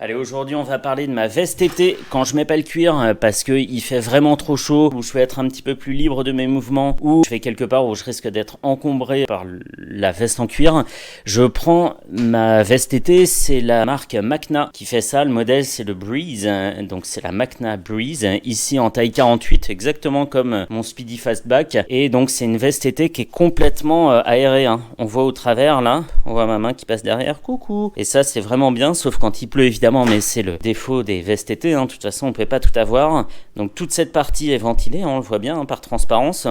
Allez, aujourd'hui on va parler de ma veste été quand je mets pas le cuir parce qu'il fait vraiment trop chaud, où je veux être un petit peu plus libre de mes mouvements, ou je vais quelque part où je risque d'être encombré par la veste en cuir. Je prends ma veste été, c'est la marque Macna qui fait ça, le modèle c'est le Breeze, donc c'est la Macna Breeze, ici en taille 48, exactement comme mon Speedy Fastback, et donc c'est une veste été qui est complètement aérée, hein. On voit au travers là, on voit ma main qui passe derrière, coucou, et ça c'est vraiment bien, sauf quand il pleut évidemment, mais c'est le défaut des vestes été, hein. De toute façon on ne peut pas tout avoir, donc toute cette partie est ventilée, hein, on le voit bien, hein, par transparence.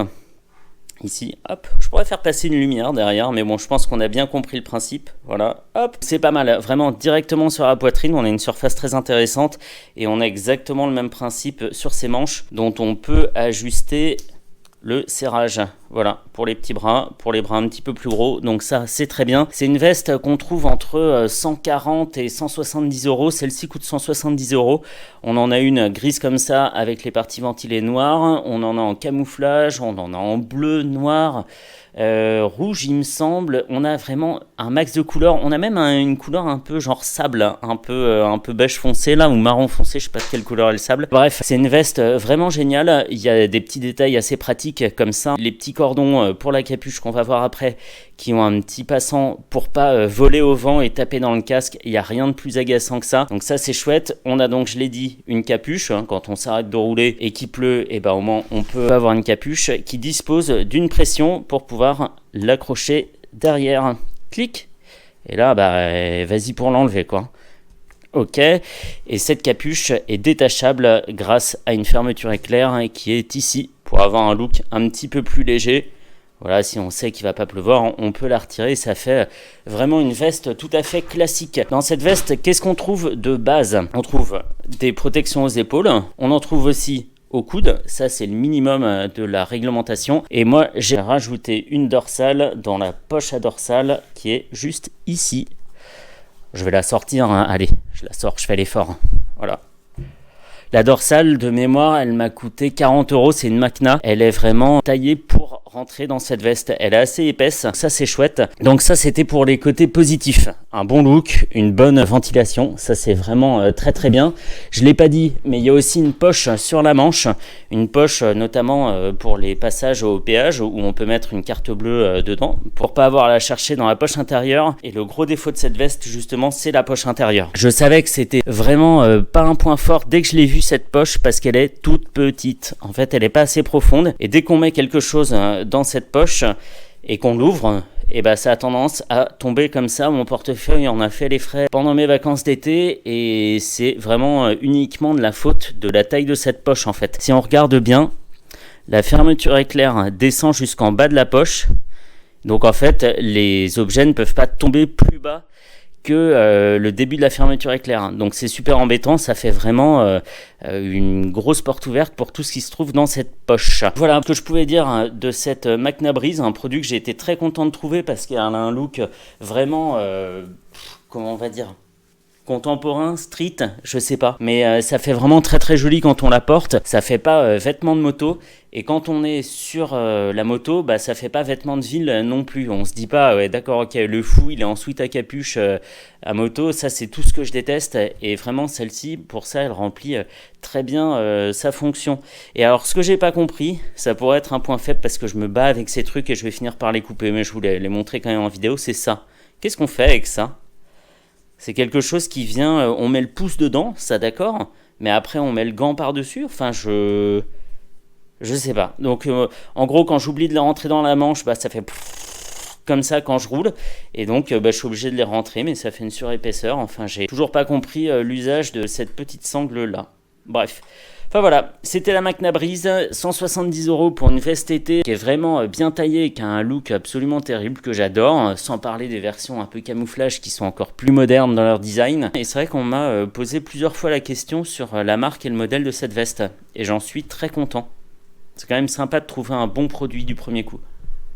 Ici, hop, je pourrais faire passer une lumière derrière, mais bon, je pense qu'on a bien compris le principe. Voilà, hop, c'est pas mal. Vraiment, directement sur la poitrine, on a une surface très intéressante et on a exactement le même principe sur ces manches dont on peut ajuster le serrage. Voilà, pour les petits bras, pour les bras un petit peu plus gros, donc ça c'est très bien. C'est une veste qu'on trouve entre 140 et 170 euros, celle-ci coûte 170 euros. On en a une grise comme ça avec les parties ventilées noires, on en a en camouflage, on en a en bleu, noir, rouge il me semble. On a vraiment un max de couleurs, on a même une couleur un peu genre sable, un peu beige foncé là, ou marron foncé, je sais pas de quelle couleur est le sable. Bref, c'est une veste vraiment géniale, il y a des petits détails assez pratiques comme ça, les petits cordons pour la capuche qu'on va voir après qui ont un petit passant pour pas voler au vent et taper dans le casque. Il n'y a rien de plus agaçant que ça, donc ça c'est chouette. On a donc, je l'ai dit, une capuche, hein, quand on s'arrête de rouler et qu'il pleut, et ben au moins on peut avoir une capuche qui dispose d'une pression pour pouvoir l'accrocher derrière. Clic, et là vas-y pour l'enlever quoi. Ok, et cette capuche est détachable grâce à une fermeture éclair qui est ici pour avoir un look un petit peu plus léger. Voilà, si on sait qu'il va pas pleuvoir, on peut la retirer, ça fait vraiment une veste tout à fait classique. Dans cette veste, qu'est-ce qu'on trouve de base? On trouve des protections aux épaules, on en trouve aussi au coude, ça c'est le minimum de la réglementation. Et moi j'ai rajouté une dorsale dans la poche à dorsale qui est juste ici. Je vais la sortir, hein. Allez, je la sors, je fais l'effort. Voilà. La dorsale de mémoire, elle m'a coûté 40 euros, c'est une Macna. Elle est vraiment taillée pour rentrer dans cette veste. Elle est assez épaisse, ça c'est chouette. Donc ça c'était pour les côtés positifs. Un bon look, une bonne ventilation, ça c'est vraiment très très bien. Je l'ai pas dit, mais il y a aussi une poche sur la manche. Une poche notamment pour les passages au péage où on peut mettre une carte bleue dedans pour pas avoir à la chercher dans la poche intérieure. Et le gros défaut de cette veste justement, c'est la poche intérieure. Je savais que c'était vraiment pas un point fort dès que je l'ai vu cette poche parce qu'elle est toute petite. En fait, elle est pas assez profonde et dès qu'on met quelque chose dans cette poche et qu'on l'ouvre, et ça a tendance à tomber comme ça. Mon portefeuille en a fait les frais pendant mes vacances d'été et c'est vraiment uniquement de la faute de la taille de cette poche en fait. Si on regarde bien, la fermeture éclair descend jusqu'en bas de la poche. Donc en fait, les objets ne peuvent pas tomber plus bas que le début de la fermeture éclair. Donc c'est super embêtant, ça fait vraiment une grosse porte ouverte pour tout ce qui se trouve dans cette poche. Voilà ce que je pouvais dire de cette Macna Breeze, un produit que j'ai été très content de trouver parce qu'elle a un look vraiment, comment on va dire, contemporain, street, je sais pas, mais ça fait vraiment très très joli quand on la porte. Ça fait pas vêtement de moto, et quand on est sur la moto, ça fait pas vêtement de ville non plus. On se dit pas ouais d'accord, ok, le fou il est en sweat à capuche à moto, ça c'est tout ce que je déteste. Et vraiment celle-ci, pour ça elle remplit très bien sa fonction. Et alors ce que j'ai pas compris, ça pourrait être un point faible parce que je me bats avec ces trucs et je vais finir par les couper, mais je voulais les montrer quand même en vidéo, c'est ça. Qu'est-ce qu'on fait avec ça? C'est quelque chose qui vient, on met le pouce dedans, ça d'accord, mais après on met le gant par-dessus, enfin je sais pas. Donc en gros quand j'oublie de les rentrer dans la manche, ça fait comme ça quand je roule, et donc je suis obligé de les rentrer, mais ça fait une surépaisseur, enfin j'ai toujours pas compris l'usage de cette petite sangle là. Bref. Enfin voilà, c'était la Macna Breeze, 170 euros pour une veste été qui est vraiment bien taillée et qui a un look absolument terrible que j'adore, sans parler des versions un peu camouflage qui sont encore plus modernes dans leur design. Et c'est vrai qu'on m'a posé plusieurs fois la question sur la marque et le modèle de cette veste, et j'en suis très content. C'est quand même sympa de trouver un bon produit du premier coup.